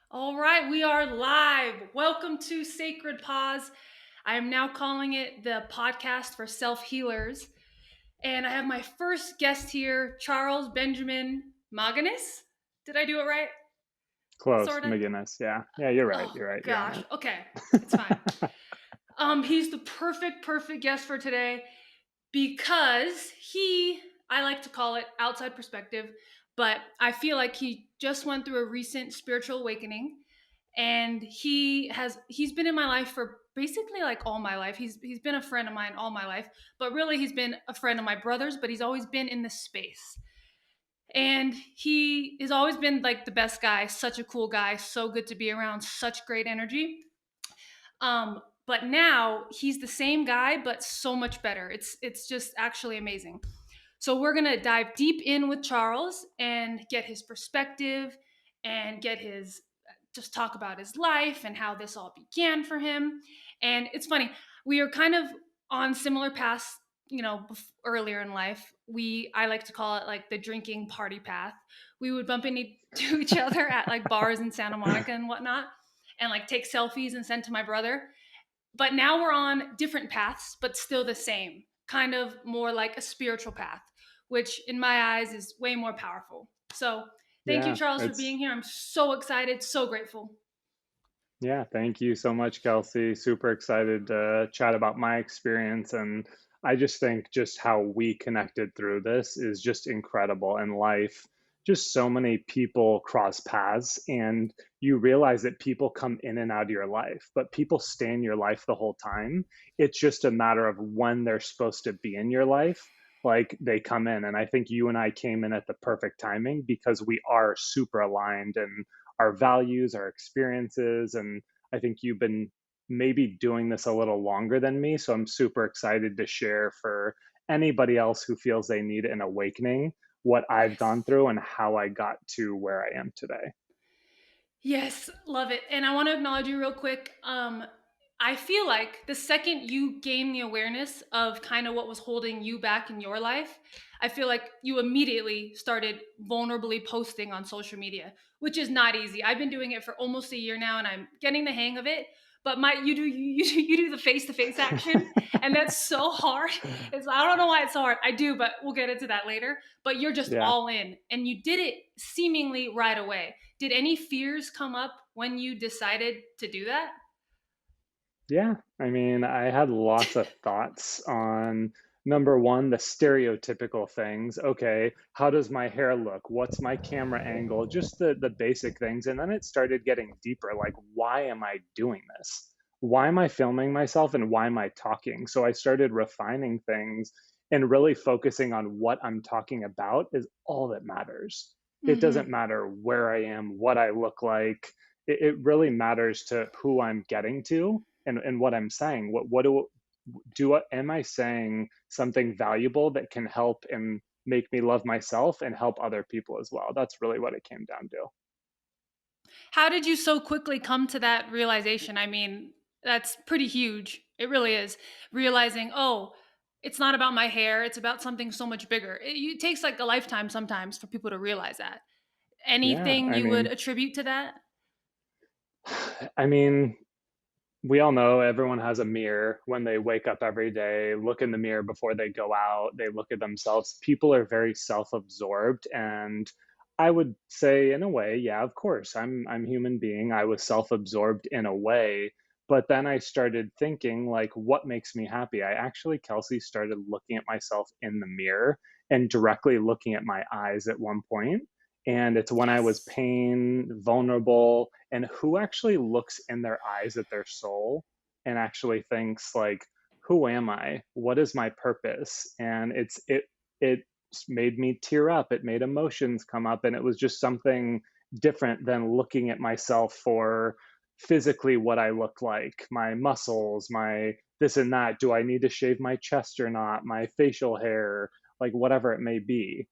All right, we are live. Welcome to Sacred Pause. I am now calling it the podcast for self healers. And I have my first guest here, Charles Benjamin Maginnis. Did I do it right? Close, Sort of? McGinnis. Yeah. Yeah, you're right. Oh, You're right. You're on gosh. Okay, it's fine. it. He's the perfect guest for today because I like to call it outside perspective, but I feel like he just went through a recent spiritual awakening and he's been in my life for basically like all my life. He's been a friend of mine all my life, but really he's been a friend of my brother's, but he's always been in this space. And he has always been like the best guy, such a cool guy, so good to be around, such great energy. But now he's the same guy, but so much better. It's just actually amazing. So we're gonna dive deep in with Charles and get his perspective and get his just talk about his life and how this all began for him. And it's funny, we are kind of on similar paths, earlier in life. I like to call it like the drinking party path. We would bump into each other at like bars in Santa Monica and whatnot, and like take selfies and send to my brother. But now we're on different paths, but still the same, kind of more like a spiritual path, which in my eyes is way more powerful. So thank you, Yeah, Charles, for being it's here. I'm so excited, so grateful. yeah, thank you so much, Kelsey. Super excited to chat about my experience. And I just think just how we connected through this is just incredible in life. Just so many people cross paths, and you realize that people come in and out of your life, but people stay in your life the whole time. It's just a matter of when they're supposed to be in your life. Like they come in. And I think you and I came in at the perfect timing because we are super aligned and our values, our experiences. And I think you've been maybe doing this a little longer than me. So I'm super excited to share for anybody else who feels they need an awakening what I've Yes. gone through and how I got to where I am today. Yes, love it. And I want to acknowledge you real quick. I feel like the second you gain the awareness of kind of what was holding you back in your life, I feel like you immediately started vulnerably posting on social media, which is not easy. I've been doing it for almost a year now and I'm getting the hang of it. But you do the face to face action, and that's so hard. I don't know why it's so hard. I do, but we'll get into that later. But you're just Yeah. all in, and you did it seemingly right away. Did any fears come up when you decided to do that? Yeah, I mean, I had lots of thoughts on number one, the stereotypical things. Okay, how does my hair look? What's my camera angle? Just the basic things. And then it started getting deeper, like, why am I doing this? Why am I filming myself and why am I talking? So I started refining things and really focusing on what I'm talking about is all that matters. It doesn't Mm-hmm. matter where I am, what I look like. It really matters to who I'm getting to and what I'm saying. Am I saying something valuable that can help and make me love myself and help other people as well? That's really what it came down to. How did you so quickly come to that realization? I mean, that's pretty huge. It really is. Realizing, oh, it's not about my hair, it's about something so much bigger. It takes like a lifetime sometimes for people to realize that. Yeah, Anything I you would mean, attribute to that? I mean, we all know everyone has a mirror when they wake up every day, look in the mirror before they go out, they look at themselves. People are very self-absorbed, and I would say in a way, yeah, of course, I'm human being. I was self-absorbed in a way, but then I started thinking like what makes me happy? I actually, Kelsey, started looking at myself in the mirror and directly looking at my eyes at one point. And it's when I was Yes. pain, vulnerable, and who actually looks in their eyes at their soul and actually thinks like, who am I? What is my purpose? And it made me tear up. It made emotions come up, and it was just something different than looking at myself for physically what I look like, my muscles, my this and that. Do I need to shave my chest or not? My facial hair, like whatever it may be.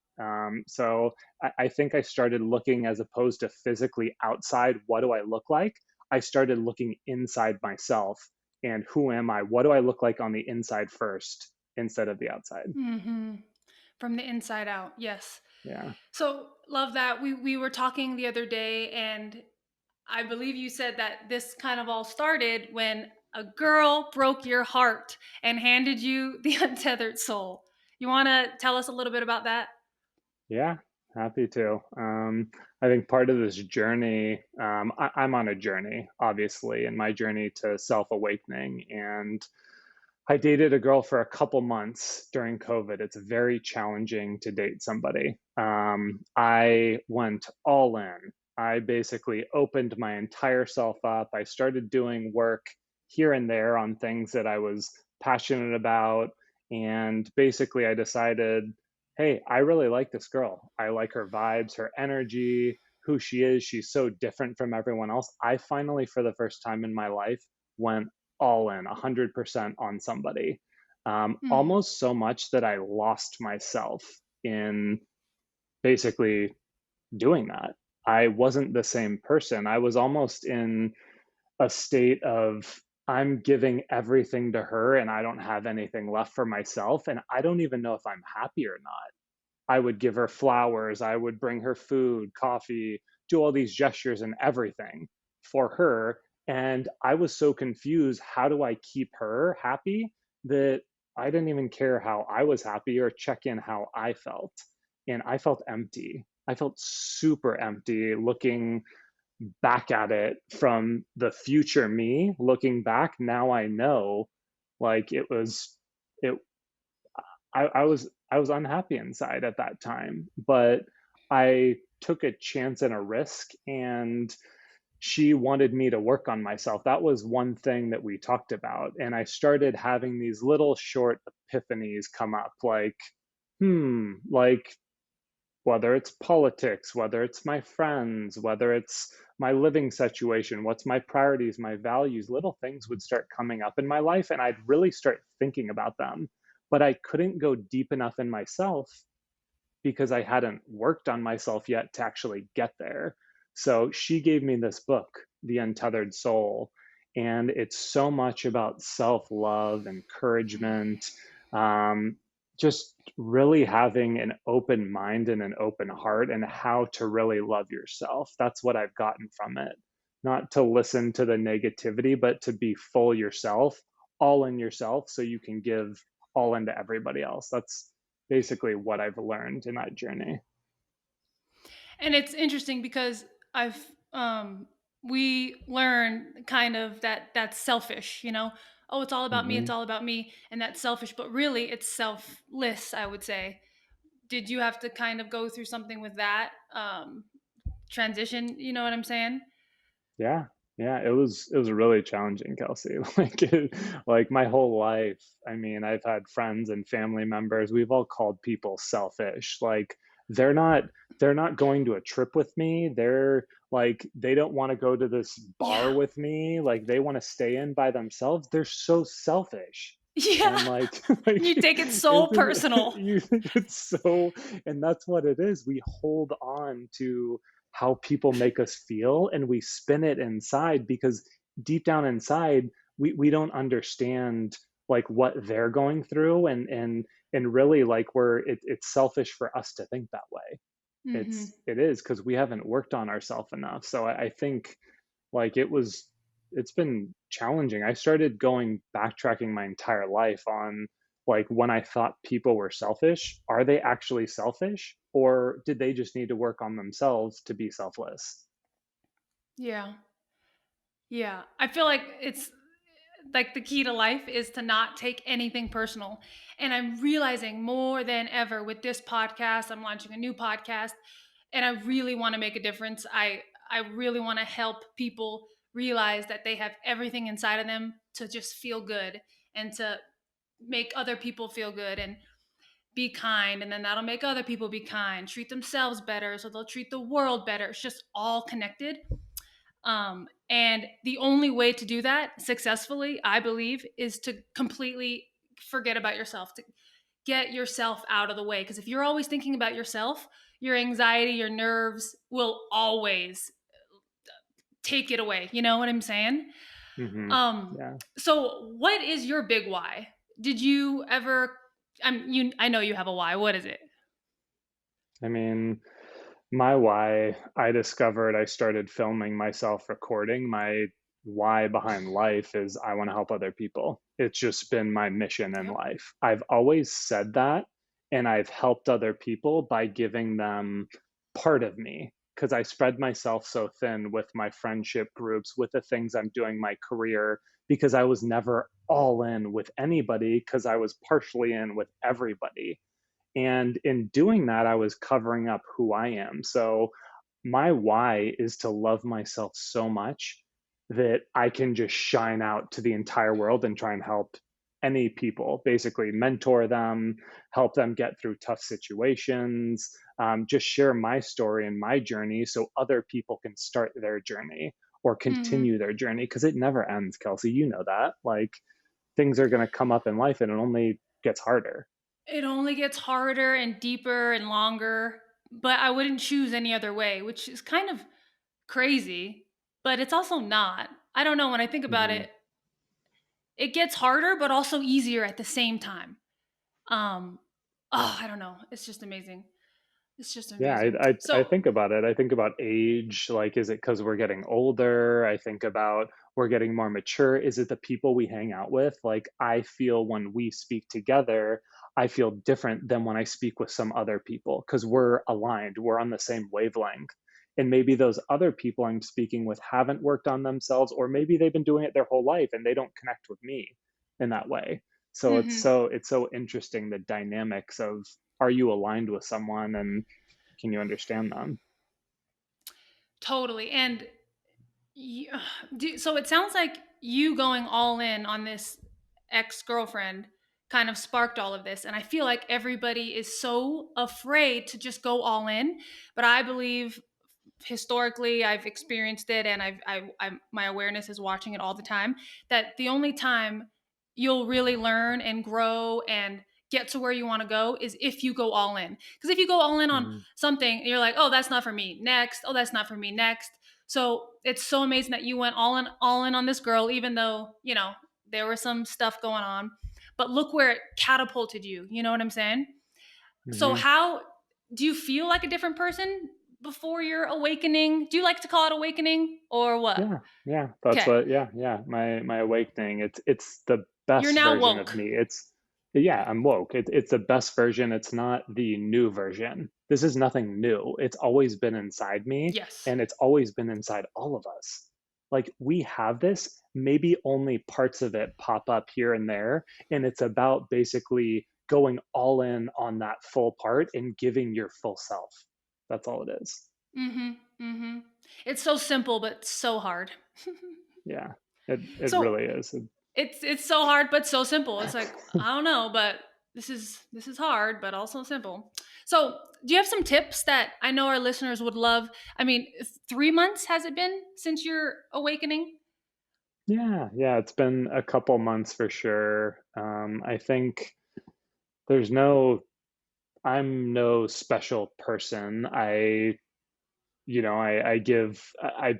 So I think I started looking as opposed to physically outside, what do I look like? I started looking inside myself and who am I? What do I look like on the inside first instead of the outside? Mm-hmm. From the inside out. Yes. Yeah. So love that. We were talking the other day, and I believe you said that this kind of all started when a girl broke your heart and handed you the Untethered Soul. You want to tell us a little bit about that? Yeah, happy to. I think part of this journey, I'm on a journey, obviously, and my journey to self awakening. And I dated a girl for a couple months during COVID. It's very challenging to date somebody. I went all in. I basically opened my entire self up. I started doing work here and there on things that I was passionate about. And basically, I decided, hey, I really like this girl. I like her vibes, her energy, who she is. She's so different from everyone else. I finally, for the first time in my life, went all in 100% on somebody. Hmm. Almost so much that I lost myself in basically doing that. I wasn't the same person. I was almost in a state of I'm giving everything to her and I don't have anything left for myself. And I don't even know if I'm happy or not. I would give her flowers, I would bring her food, coffee, do all these gestures and everything for her. And I was so confused. How do I keep her happy that I didn't even care how I was happy or check in how I felt? And I felt empty. I felt super empty looking back at it from the future me. Looking back, now I know like it I was unhappy inside at that time, but I took a chance and a risk, and she wanted me to work on myself. That was one thing that we talked about, and I started having these little short epiphanies come up, like whether it's politics, whether it's my friends, whether it's my living situation, what's my priorities, my values, little things would start coming up in my life and I'd really start thinking about them. But I couldn't go deep enough in myself because I hadn't worked on myself yet to actually get there. So she gave me this book, The Untethered Soul, and it's so much about self love, encouragement, um, just really having an open mind and an open heart, and how to really love yourself. That's what I've gotten from it. Not to listen to the negativity, but to be full yourself, all in yourself, so you can give all into everybody else. That's basically what I've learned in that journey. And it's interesting because I've we learn kind of that that's selfish, you know. Oh, it's all about me, it's Hmm. all about me, and that's selfish, but really it's selfless, I would say. Did you have to kind of go through something with that transition, you know what I'm saying? Yeah, yeah, it was really challenging, Kelsey. Like my whole life. I mean, I've had friends and family members. We've all called people selfish. Like they're not they're not going to a trip with me. They're like they don't want to go to this bar Yeah. with me. Like they want to stay in by themselves. They're so selfish. Yeah. And like like You take it so isn't personal. you it's so and that's what it is. We hold on to how people make us feel and we spin it inside because deep down inside we don't understand like what they're going through and really like it's selfish for us to think that way. Mhm. It is because we haven't worked on ourselves enough. So I think like it's been challenging. I started going backtracking my entire life on like when I thought people were selfish, are they actually selfish or did they just need to work on themselves to be selfless? Yeah. Yeah. I feel like it's like the key to life is to not take anything personal. And I'm realizing more than ever with this podcast, I'm launching a new podcast and I really want to make a difference. I really want to help people realize that they have everything inside of them to just feel good and to make other people feel good and be kind, and then that'll make other people be kind, treat themselves better so they'll treat the world better. It's just all connected. And the only way to do that successfully, I believe, is to completely forget about yourself, to get yourself out of the way. Because if you're always thinking about yourself, your anxiety, your nerves will always take it away. You know what I'm saying? Hmm. Um, Yeah. so what is your big why? Did you ever I know you have a why. What is it? I mean, My why, I discovered I started filming myself recording. My why behind life is I want to help other people. It's just been my mission in Yep. life. I've always said that, and I've helped other people by giving them part of me because I spread myself so thin with my friendship groups, with the things I'm doing, my career, because I was never all in with anybody because I was partially in with everybody. And in doing that, I was covering up who I am. So my why is to love myself so much that I can just shine out to the entire world and try and help any people, basically mentor them, help them get through tough situations, just share my story and my journey so other people can start their journey or Hmm. continue their journey because it never ends, Kelsey. You know that. Like things are going to come up in life and it only gets harder. It only gets harder and deeper and longer, but I wouldn't choose any other way, which is kind of crazy, but it's also not. I don't know. When I think about Mhm. it, it gets harder, but also easier at the same time. Um, oh, I don't know. It's just amazing. It's just Yeah, amazing. I So, think about it. I think about age. Like, is it because we're getting older? I think about we're getting more mature. Is it the people we hang out with? Like, I feel when we speak together, I feel different than when I speak with some other people because we're aligned. We're on the same wavelength. And maybe those other people I'm speaking with haven't worked on themselves, or maybe they've been doing it their whole life and they don't connect with me in that way. So mhm, it's so interesting the dynamics of are you aligned with someone and can you understand them? totally. And so it sounds like you going all in on this ex girlfriend kind of sparked all of this. And I feel like everybody is so afraid to just go all in. But I believe historically I've experienced it, and my awareness is watching it all the time, that the only time you'll really learn and grow and get to where you want to go is if you go all in. Because if you go all in on Mhm, something, you're like, oh, that's not for me, next, oh, that's not for me, next. So it's so amazing that you went all in on this girl, even though, there was some stuff going on, but look where it catapulted you, you know what I'm saying? So mhm. how do you feel like a different person before your awakening? Do you like to call it awakening or what? Yeah, yeah, that's Okay. what yeah, my awakening, it's the You're best now version of woke. me. It's yeah, I'm woke. It's the best version, it's not the new version. This is nothing new. It's always been inside me, Yes. and it's always been inside all of us. Like, we have this, maybe only parts of it pop up here and there, and it's about basically going all in on that full part and giving your full self. That's all it is. Mhm. Mhm. It's so simple but so hard. Yeah, it So really is. it's so hard but so simple. It's like, I don't know, but this is hard but also simple. So, do you have some tips that I know our listeners would love? I mean, 3 months has it been since your awakening? Yeah, yeah, it's been a couple months for sure. I think there's no, I'm no special person. I've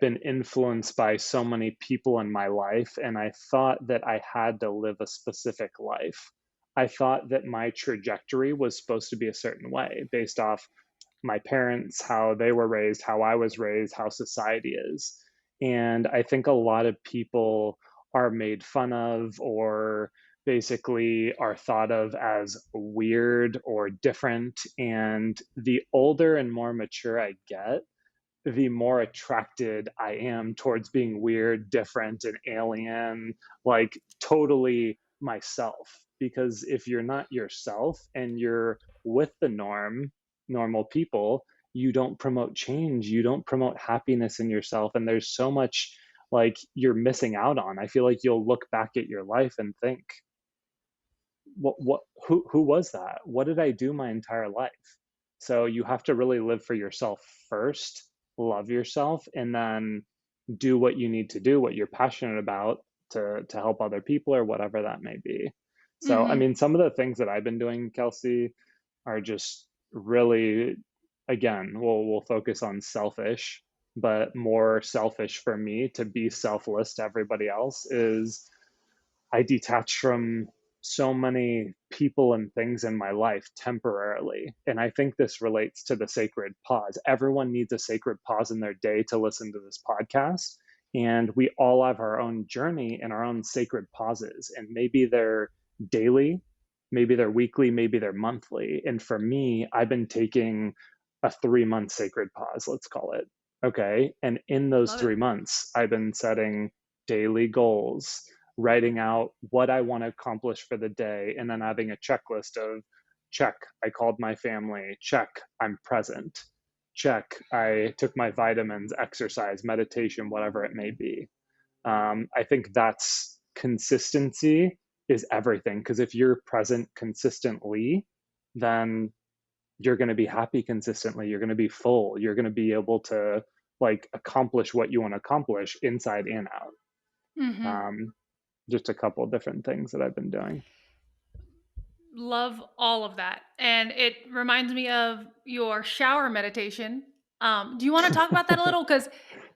been influenced by so many people in my life, and I thought that I had to live a specific life. I thought that my trajectory was supposed to be a certain way based off my parents, how they were raised, how I was raised, how society is. And I think a lot of people are made fun of or basically are thought of as weird or different. And the older and more mature I get, the more attracted I am towards being weird, different, and alien, like totally myself. Because if you're not yourself and you're with the normal people, you don't promote change, you don't promote happiness in yourself. And there's so much like you're missing out on. I feel like you'll look back at your life and think, who was that? What did I do my entire life? So you have to really live for yourself first, love yourself, and then do what you need to do, what you're passionate about to help other people or whatever that may be. So I Mhm. mean, some of the things that I've been doing, Kelsey, are just really, again, we'll focus on selfish, but more selfish for me to be selfless to everybody else is I detach from so many people and things in my life temporarily. And I think this relates to the sacred pause. Everyone needs a sacred pause in their day to listen to this podcast. And we all have our own journey and our own sacred pauses. And maybe they're daily, maybe they're weekly, maybe they're monthly. And for me, I've been taking a 3 month sacred pause, let's call it. Okay. And in those Love it. 3 months, I've been setting daily goals, writing out what I want to accomplish for the day, and then having a checklist of check, I called my family, check, I'm present, check, I took my vitamins, exercise, meditation, whatever it may be. I think that's consistency is everything. Because if you're present consistently, then you're going to be happy consistently. You're going to be full. You're going to be able to like accomplish what you want to accomplish inside and out. Hmm. Um, just a couple of different things that I've been doing. Love all of that. And it reminds me of your shower meditation. Do you want to talk about that a little? Because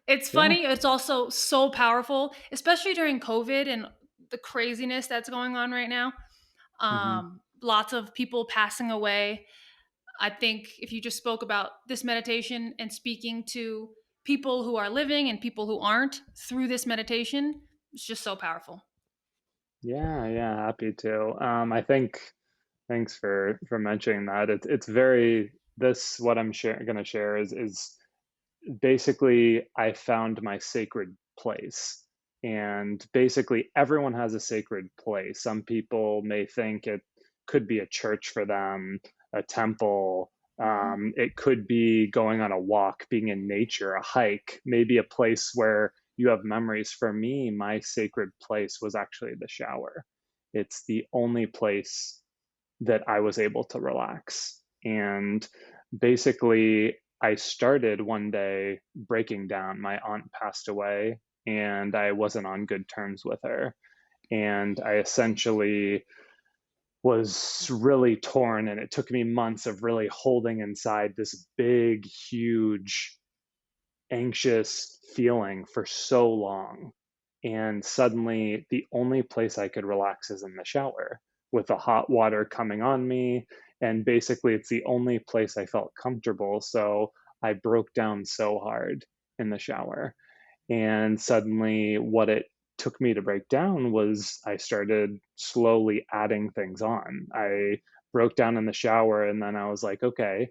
it's Yeah. funny. It's also so powerful, especially during COVID and the craziness that's going on right now. Hmm. Lots of people passing away. I think if you just spoke about this meditation and speaking to people who are living and people who aren't through this meditation, it's just so powerful. Yeah, yeah, happy to. I think thanks for mentioning that. It's very this what I'm going to share is basically I found my sacred place. And basically everyone has a sacred place. Some people may think it could be a church for them, a temple. Hmm. It could be going on a walk, being in nature, a hike, maybe a place where you have memories. For me, my sacred place was actually the shower. It's the only place that I was able to relax. And basically, I started one day breaking down. My aunt passed away, and I wasn't on good terms with her. And I essentially was really torn, and it took me months of really holding inside this big, huge, anxious feeling for so long. And suddenly, the only place I could relax is in the shower with the hot water coming on me. And basically, it's the only place I felt comfortable. So I broke down so hard in the shower. And suddenly, what it took me to break down was I started slowly adding things on. I broke down in the shower, and then I was like, okay,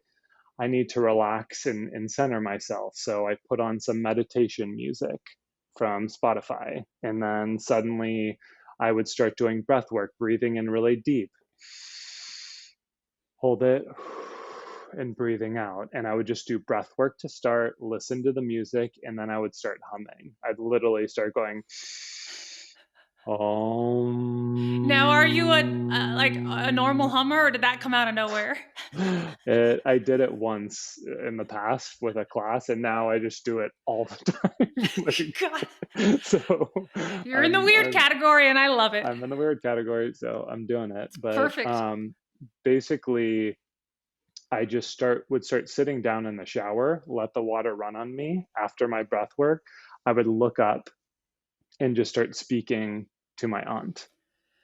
I need to relax and center myself. So I put on some meditation music from Spotify. And then suddenly I would start doing breath work, breathing in really deep, hold it, and breathing out. And I would just do breath work to start, listen to the music, and then I would start humming. I'd literally start going, Now, are you like a normal Om. hummer, or did that come out of nowhere? I did it once in the past with a class, and now I just do it all the time. God, Like, so you're in the I'm, weird I'm category, and I love it. I'm in the weird category, so I'm doing it. But Perfect. basically, I just start sitting down in the shower, let the water run on me after my breath work. I would look up and just start speaking to my aunt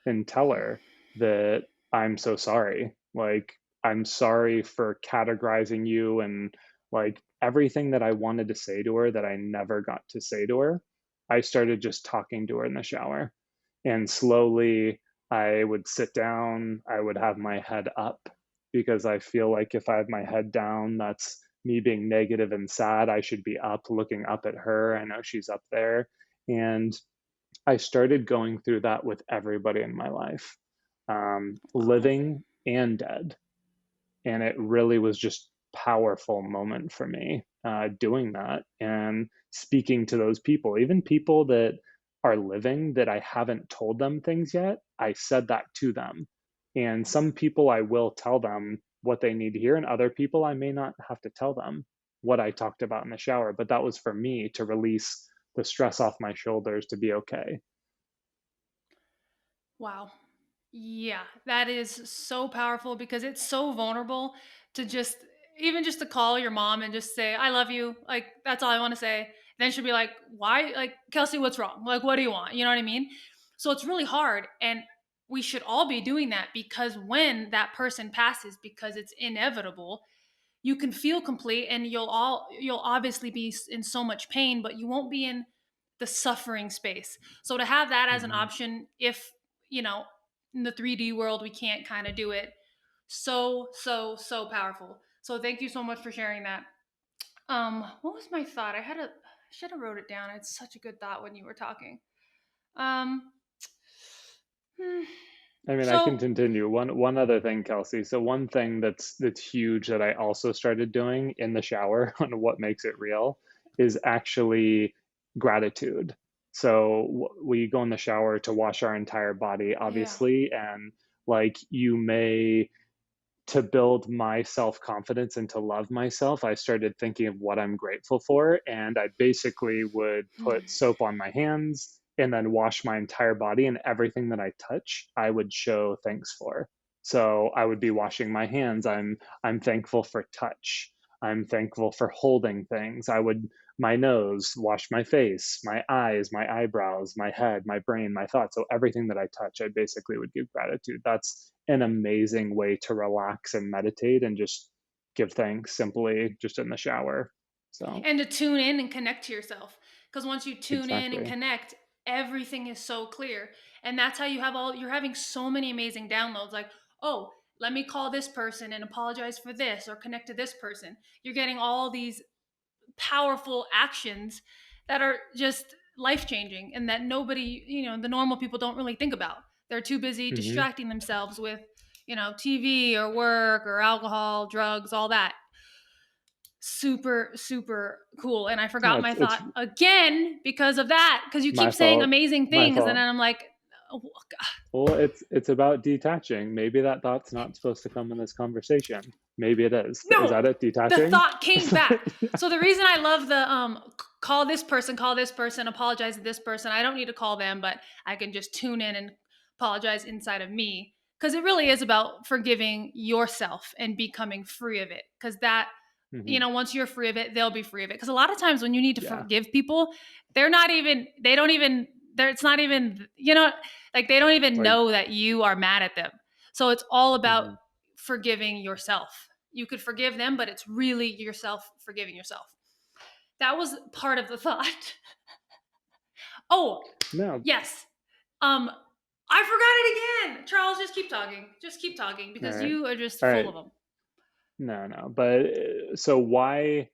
and tell her that I'm so sorry. Like, I'm sorry for categorizing you and like everything that I wanted to say to her that I never got to say to her. I started just talking to her in the shower. And slowly I would sit down, I would have my head up because I feel like if I have my head down, that's me being negative and sad. I should be up looking up at her. I know she's up there. And I started going through that with everybody in my life, Wow. living and dead. And it really was just powerful moment for me doing that and speaking to those people, even people that are living that I haven't told them things yet. I said that to them. And some people I will tell them what they need to hear, and other people I may not have to tell them what I talked about in the shower. But that was for me to release the stress off my shoulders to be okay. Wow. Yeah, that is so powerful because it's so vulnerable to just even just to call your mom and just say, I love you. Like, that's all I want to say. Then she'll be like, why? Like, Kelsey, what's wrong? Like, what do you want? You know what I mean? So it's really hard. And we should all be doing that, because when that person passes, because it's inevitable, you can feel complete, and you'll obviously be in so much pain, but you won't be in the suffering space. So to have that as an Hmm. option, if you know in the 3D world we can't kind of do it, so powerful. So thank you so much for sharing that. What was my thought? I should have wrote it down. It's such a good thought when you were talking. um hmm, I mean, I can so continue. One other thing, Kelsey. So one thing that's huge that I also started doing in the shower on what makes it real is actually gratitude. So we go in the shower to wash our entire body, yeah. obviously, and like you may to build my self confidence and to love myself, I started thinking of what I'm grateful for. And I basically would put soap on my hands and then wash my entire body, and everything that I touch, I would show thanks for. So I would be washing my hands. I'm thankful for touch. I'm thankful for holding things. I would my nose, wash my face, my eyes, my eyebrows, my head, my brain, my thoughts. So everything that I touch, I basically would give gratitude. That's an amazing way to relax and meditate and just give thanks simply just in the shower. So, And to tune in and connect to yourself, because once you tune in and exactly. connect, everything is so clear. And that's how you're having so many amazing downloads, like, oh, let me call this person and apologize for this, or connect to this person. You're getting all these powerful actions that are just life changing, and that nobody, the normal people don't really think about. They're too busy Hmm. distracting themselves with, TV or work or alcohol, drugs, all that. Super, super cool. And I Yeah, forgot my it's thought again because of that, because you keep my saying fault. amazing My things, and then fault. I'm like, oh, Well, it's about detaching. Maybe that thought's not supposed to come in this conversation. Maybe it is. Is no, that it? the Detaching? thought came back. So the reason I love the call this person, apologize to this person, I don't need to call them, but I can just tune in and apologize inside of me, because it really is about forgiving yourself and becoming free of it. Because that, Hmm. once you're free of it, they'll be free of it. Because a lot of times when you need to Yeah. forgive people, they don't even, it's not even, like they don't even Like, know that you are mad at them. So it's all about mhm. forgiving yourself. You could forgive them, but it's really yourself forgiving yourself. That was part of the thought. Oh, No. yes. Um, I forgot it again. Charles, just keep talking. Just keep talking, All because right. you are just All full right. of them. No, no. But so why?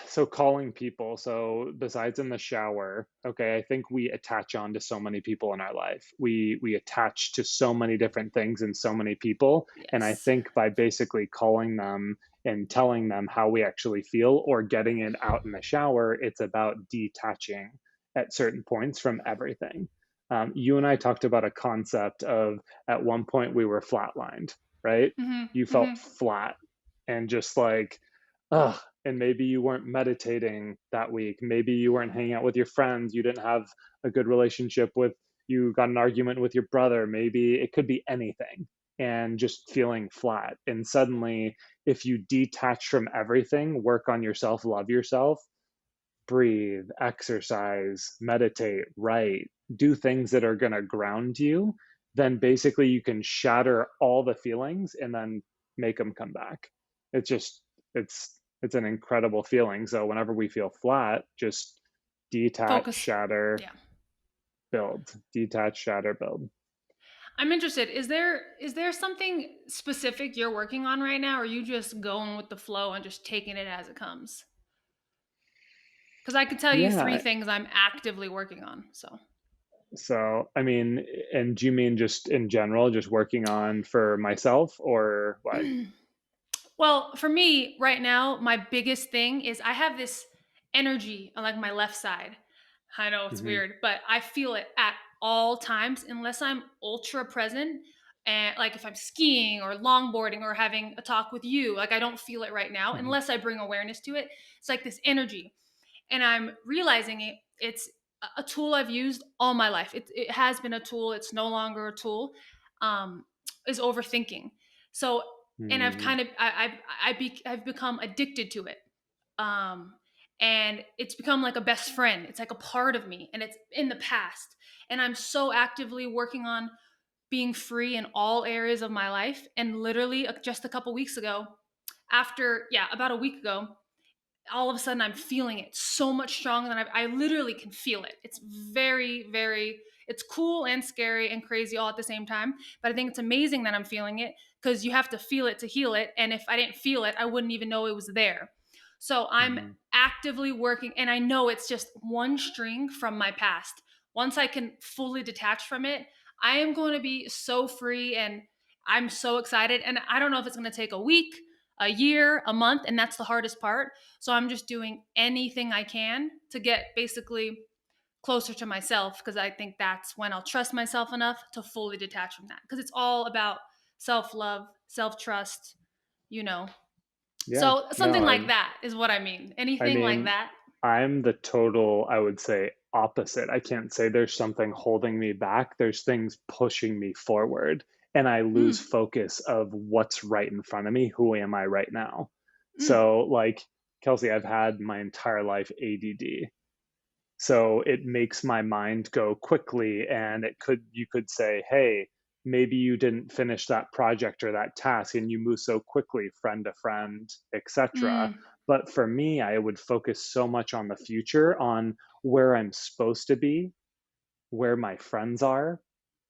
So calling people. So besides in the shower, okay, I think we attach on to so many people in our life. We attach to so many different things and so many people. And I Yes. think by basically calling them and telling them how we actually feel or getting it out in the shower, it's about detaching at certain points from everything. You and I talked about a concept of at one point we were flatlined, right? Mm-hmm. You felt Mm-hmm. flat and just like, ugh, and maybe you weren't meditating that week. Maybe you weren't hanging out with your friends. You didn't have a good relationship with, you got an argument with your brother. Maybe it could be anything and just feeling flat. And suddenly, if you detach from everything, work on yourself, love yourself, breathe, exercise, meditate, write, do things that are going to ground you, then basically you can shatter all the feelings and then make them come back. It's just, it's an incredible feeling. So whenever we feel flat, just detach, Focus. shatter, Yeah. build, detach, shatter, build. I'm interested. Is there something specific you're working on right now, or are you just going with the flow and just taking it as it comes? Because I could tell you three Yeah. things I'm actively working on. So So, I mean, and do you mean just in general, just working on for myself or what? well, for me right now, my biggest thing is I have this energy on like my left side. I know it's Hmm. weird, but I feel it at all times unless I'm ultra present. And like if I'm skiing or longboarding or having a talk with you, like I don't feel it right now Hmm. unless I bring awareness to it. It's like this energy. And I'm realizing it's a tool I've used all my life. It has been a tool. It's no longer a tool. Um, is overthinking. So, and I've Hmm. kind of I've become addicted to it. Um, and it's become like a best friend. It's like a part of me, and it's in the past. And I'm so actively working on being free in all areas of my life. And literally just a couple weeks ago, after, yeah, about a week ago, all of a sudden I'm feeling it so much stronger than I literally can feel it. It's very, very, it's cool and scary and crazy all at the same time. But I think it's amazing that I'm feeling it because you have to feel it to heal it. And if I didn't feel it, I wouldn't even know it was there. So I'm Hmm. actively working, and I know it's just one string from my past. Once I can fully detach from it, I am going to be so free, and I'm so excited. And I don't know if it's going to take a week, a year, a month, and that's the hardest part. So I'm just doing anything I can to get basically closer to myself, because I think that's when I'll trust myself enough to fully detach from that. Because it's all about self love, self trust, you know. Yeah, So no, something like that is what I mean. I Anything like mean, that. I'm the total, I would say, opposite. I can't say there's something holding me back. There's things pushing me forward, and I lose Mm, focus of what's right in front of me. Who am I right now? mm, So, like, Kelsey, I've had my entire life ADD. So it makes my mind go quickly, and you could say, hey, maybe you didn't finish that project or that task and you move so quickly, friend to friend, etc. mm, But for me, I would focus so much on the future, on where I'm supposed to be, where my friends are,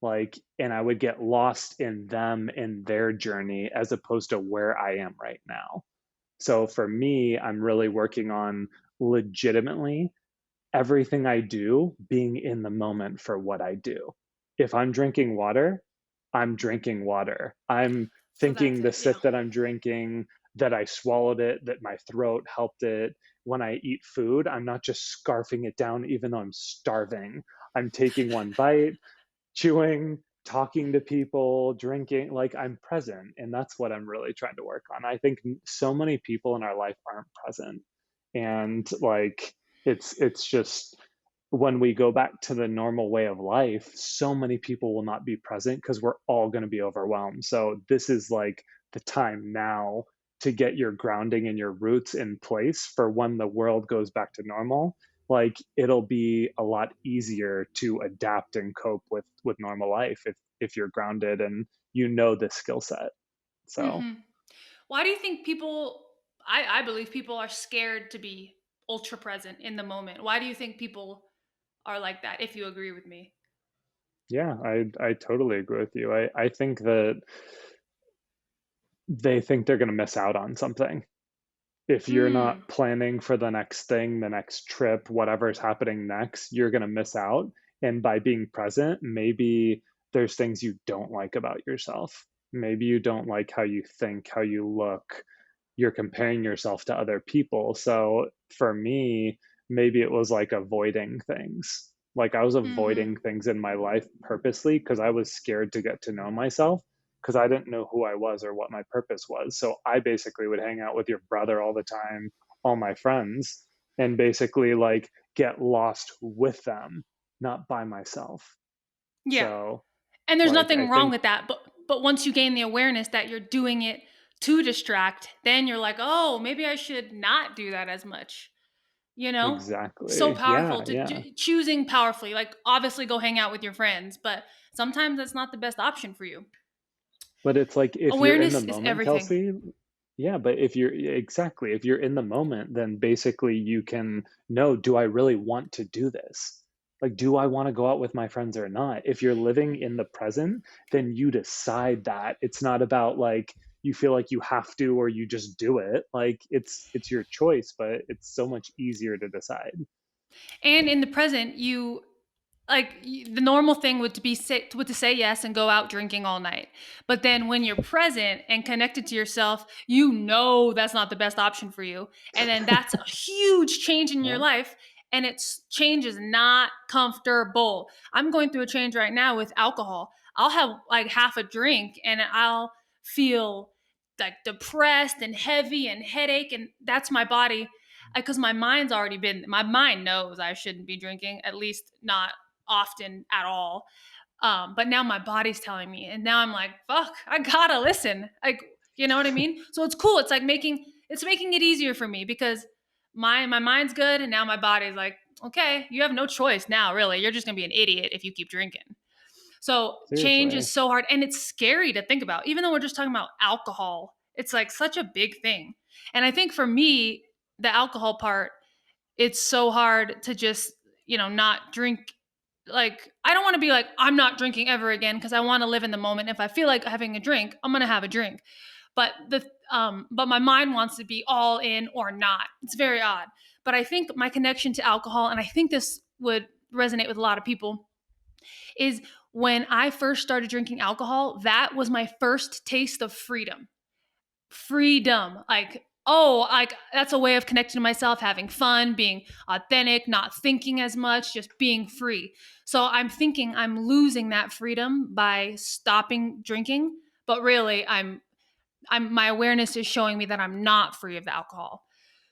like, and I would get lost in them and their journey as opposed to where I am right now. So for me, I'm really working on legitimately everything I do being in the moment for what I do. If I'm drinking water, I'm drinking water. I'm so that's thinking the it. Yeah. sip that I'm drinking, that I swallowed it, that my throat helped it. When I eat food, I'm not just scarfing it down even though I'm starving. I'm taking one bite, chewing, talking to people, drinking, like I'm present. And that's what I'm really trying to work on. I think so many people in our life aren't present. And like it's just when we go back to the normal way of life, so many people will not be present because we're all going to be overwhelmed. So this is like the time now to get your grounding and your roots in place for when the world goes back to normal. Like it'll be a lot easier to adapt and cope with normal life if you're grounded and you know the skill set. So Hmm. Why do you think people? I believe people are scared to be ultra present in the moment. Why do you think people are like that? If you agree with me. yeah, I totally agree with you. I think that they think they're going to miss out on something. If you're Mm, not planning for the next thing, the next trip, whatever's happening next, you're going to miss out. And by being present, maybe there's things you don't like about yourself. Maybe you don't like how you think, how you look. You're comparing yourself to other people. So for me, maybe it was like avoiding things. Like I was mm-hmm. avoiding things in my life purposely because I was scared to get to know myself because I didn't know who I was or what my purpose was. So I basically would hang out with your brother all the time, all my friends, and basically like get lost with them, not by myself. Yeah. So And there's like I nothing wrong think with that, but once you gain the awareness that you're doing it to distract, then you're like, "Oh, maybe I should not do that as much." You know? So exactly. powerful Yeah, to yeah. choosing powerfully. Like obviously go hang out with your friends, but sometimes that's not the best option for you. But it's like if you're in the Awareness is moment, everything. Kelsey, yeah, but if you're exactly, if you're in the moment, then basically you can know, do I really want to do this? Like, do I want to go out with my friends or not? If you're living in the present, then you decide that. It's not about like you feel like you have to or you just do it. Like it's your choice, but it's so much easier to decide. And in the present, you like the normal thing would to say yes and go out drinking all night. But then when you're present and connected to yourself, you know that's not the best option for you. And then that's a huge change in your Yeah. life. And it's change is not comfortable. I'm going through a change right now with alcohol. I'll have like half a drink and I'll feel like depressed and heavy and headache. And that's my body because my mind knows I shouldn't be drinking, at least not often at all. But now my body's telling me, and now I'm like, fuck, I gotta listen. Like, you know what I mean? So it's cool. It's making it easier for me because my mind's good, and now my body's like, okay, you have no choice now. Really, you're just gonna be an idiot if you keep drinking. So change is Seriously. so hard and it's scary to think about. Even though we're just talking about alcohol, it's like such a big thing. And I think for me, the alcohol part, it's so hard to just, not drink. Like, I don't want to be like, I'm not drinking ever again because I want to live in the moment. If I feel like having a drink, I'm going to have a drink. But my mind wants to be all in or not. It's very odd. But I think my connection to alcohol, and I think this would resonate with a lot of people, is when I first started drinking alcohol, that was my first taste of freedom. Freedom. Like, oh, like that's a way of connecting to myself, having fun, being authentic, not thinking as much, just being free. So I'm thinking I'm losing that freedom by stopping drinking, but really my awareness is showing me that I'm not free of the alcohol.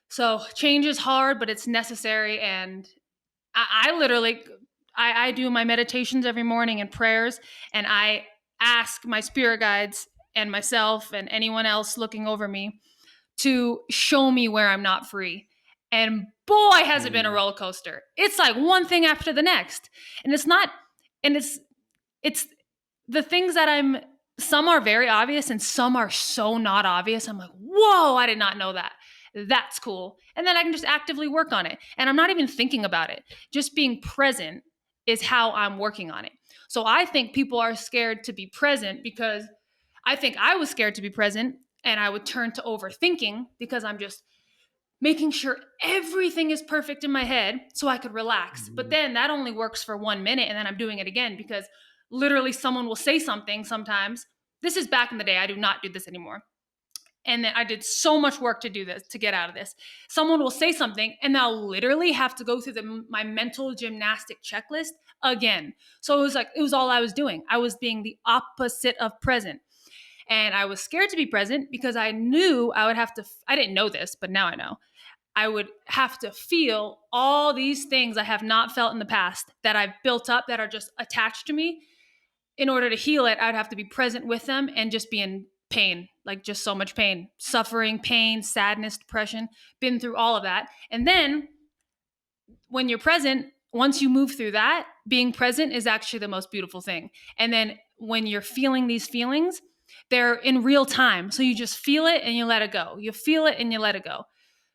So change is hard, but it's necessary. And I literally, I do my meditations every morning and prayers, and I ask my spirit guides and myself and anyone else looking over me to show me where I'm not free. And boy, has it been a Mm, roller coaster. It's like one thing after the next. And it's not, and it's the things that some are very obvious and some are so not obvious. I'm like, whoa, I did not know that. That's cool. And then I can just actively work on it. And I'm not even thinking about it. Just being present is how I'm working on it. So I think people are scared to be present because I think I was scared to be present and I would turn to overthinking because I'm just making sure everything is perfect in my head so I could relax. But mhm. then that only works for 1 minute and then I'm doing it again because literally someone will say something sometimes. This is back in the day. I do not do this anymore. And then I did so much work to do this, to get out of this. Someone will say something and I'll literally have to go through my mental gymnastic checklist again. So it was all I was doing. I was being the opposite of present. And I was scared to be present because I knew I would have to, I didn't know this, but now I know. I would have to feel all these things I have not felt in the past that I've built up that are just attached to me. In order to heal it, I'd have to be present with them and just be in pain, like just so much pain, suffering, pain, sadness, depression, been through all of that. And then when you're present, once you move through that, being present is actually the most beautiful thing. And then when you're feeling these feelings, they're in real time. So you just feel it and you let it go. You feel it and you let it go. Mhm.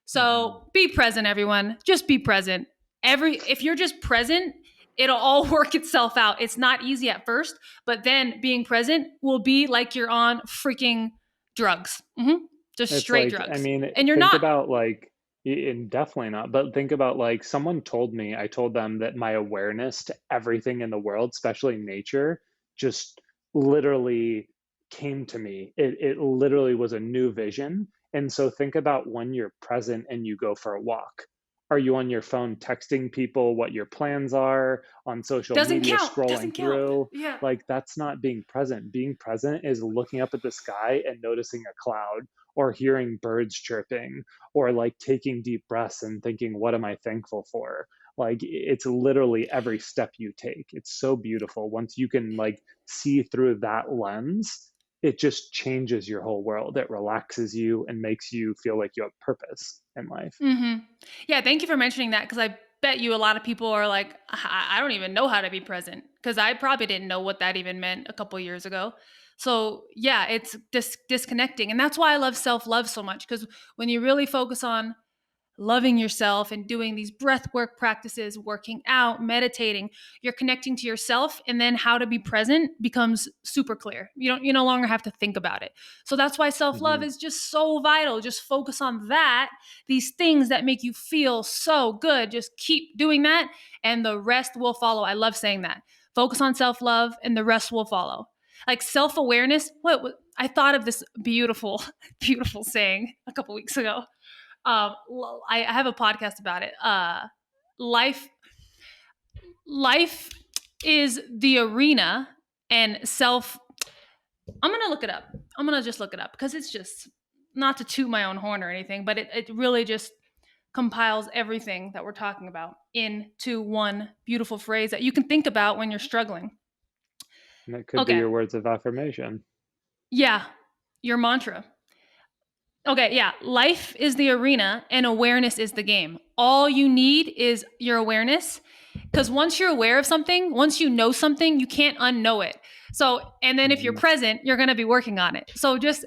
So be present, everyone. Just be present. If you're just present, it'll all work itself out. It's not easy at first, but then being present will be like you're on freaking drugs. Just It's straight like, I drugs. mean, And you're think not. about like, and definitely not, but think about like someone told me, I told them that my awareness to everything in the world, especially nature, just literally came to me. It literally was a new vision. And so think about when you're present and you go for a walk. Are you on your phone texting people what your plans are, on social Doesn't media count. scrolling Doesn't count. through? Yeah. Like, that's not being present. Being present is looking up at the sky and noticing a cloud, or hearing birds chirping, or like taking deep breaths and thinking, what am I thankful for? Like, it's literally every step you take. It's so beautiful. Once you can like see through that lens, it just changes your whole world. It relaxes you and makes you feel like you have purpose in life. Yeah, thank you for mentioning that because I bet you a lot of people are like, I don't even know how to be present because I probably didn't know what that even meant a couple years ago. So, yeah, it's disconnecting. And that's why I love self love so much because when you really focus on loving yourself and doing these breath work practices, working out, meditating, you're connecting to yourself and then how to be present becomes super clear. You no longer have to think about it. So that's why self-love Hmm. is just so vital. Just focus on that, these things that make you feel so good. Just keep doing that and the rest will follow. I love saying that. Focus on self-love and the rest will follow. Like self-awareness, I thought of this beautiful beautiful saying a couple weeks ago. I have a podcast about it. Life life is the arena and self. I'm gonna look it up. I'm gonna just look it up because it's just not to toot my own horn or anything, but it really just compiles everything that we're talking about into one beautiful phrase that you can think about when you're struggling. And it could be Okay, your words of affirmation. yeah, your mantra. Okay, yeah. Life is the arena and awareness is the game. All you need is your awareness. Because once you're aware of something, once you know something, you can't unknow it. So, and then if you're Mhm. present, you're going to be working on it. So just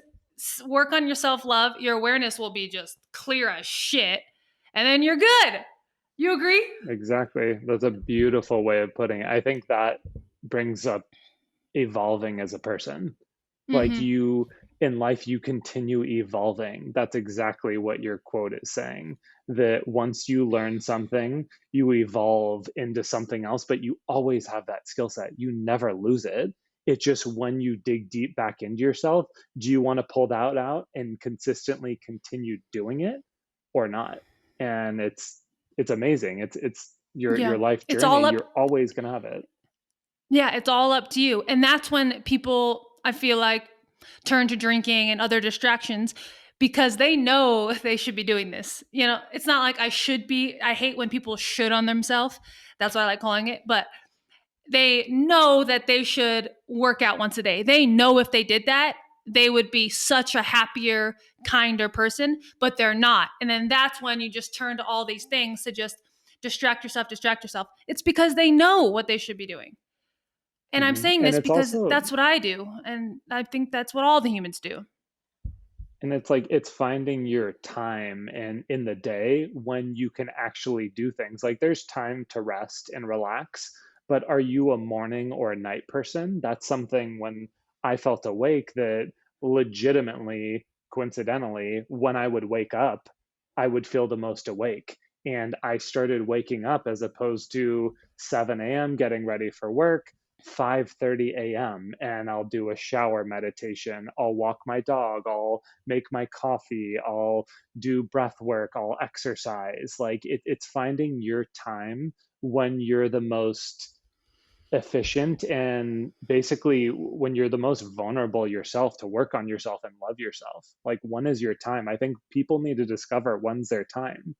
work on your self love. Your awareness will be just clear as shit. And then you're good. You agree? Exactly. That's a beautiful way of putting it. I think that brings up evolving as a person. Like Mm-hmm. you in life, you continue evolving. That's exactly what your quote is saying. That once you learn something, you evolve into something else, but you always have that skill set. You never lose it. It's just when you dig deep back into yourself, do you want to pull that out and consistently continue doing it or not? And it's amazing. It's your Yeah. life It's journey. all up. You're always gonna have it. Yeah, it's all up to you. And that's when people, I feel like, turn to drinking and other distractions because they know they should be doing this. You know, it's not like I should be. I hate when people should on themselves. That's what I like calling it. But they know that they should work out once a day. They know if they did that, they would be such a happier, kinder person, but they're not. And then that's when you just turn to all these things to just distract yourself, distract yourself. It's because they know what they should be doing. And I'm saying And this it's because also that's what I do. And I think that's what all the humans do. And it's like it's finding your time and in the day when you can actually do things. Like there's time to rest and relax, but are you a morning or a night person? That's something when I felt awake that legitimately, coincidentally, when I would wake up, I would feel the most awake. And I started waking up as opposed to 7 a.m. getting ready for work, 5:30 a.m. and I'll do a shower meditation. I'll walk my dog. I'll make my coffee, I'll do breath work, I'll exercise. Like it's finding your time when you're the most efficient and basically when you're the most vulnerable yourself to work on yourself and love yourself. Like when is your time? I think people need to discover when's their time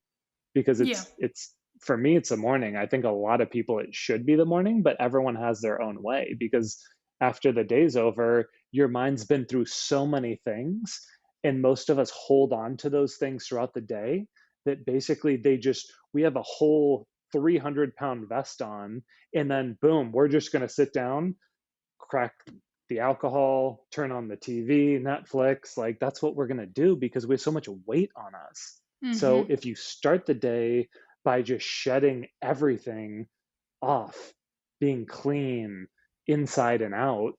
because Yeah. it's for me it's the morning. I think a lot of people it should be the morning, but everyone has their own way because after the day's over, your mind's been through so many things and most of us hold on to those things throughout the day that basically they just we have a whole 300-pound vest on and then boom, we're just going to sit down, crack the alcohol, turn on the TV, Netflix. Like that's what we're going to do because we have so much weight on us. So Mm-hmm. if you start the day by just shedding everything off, being clean inside and out,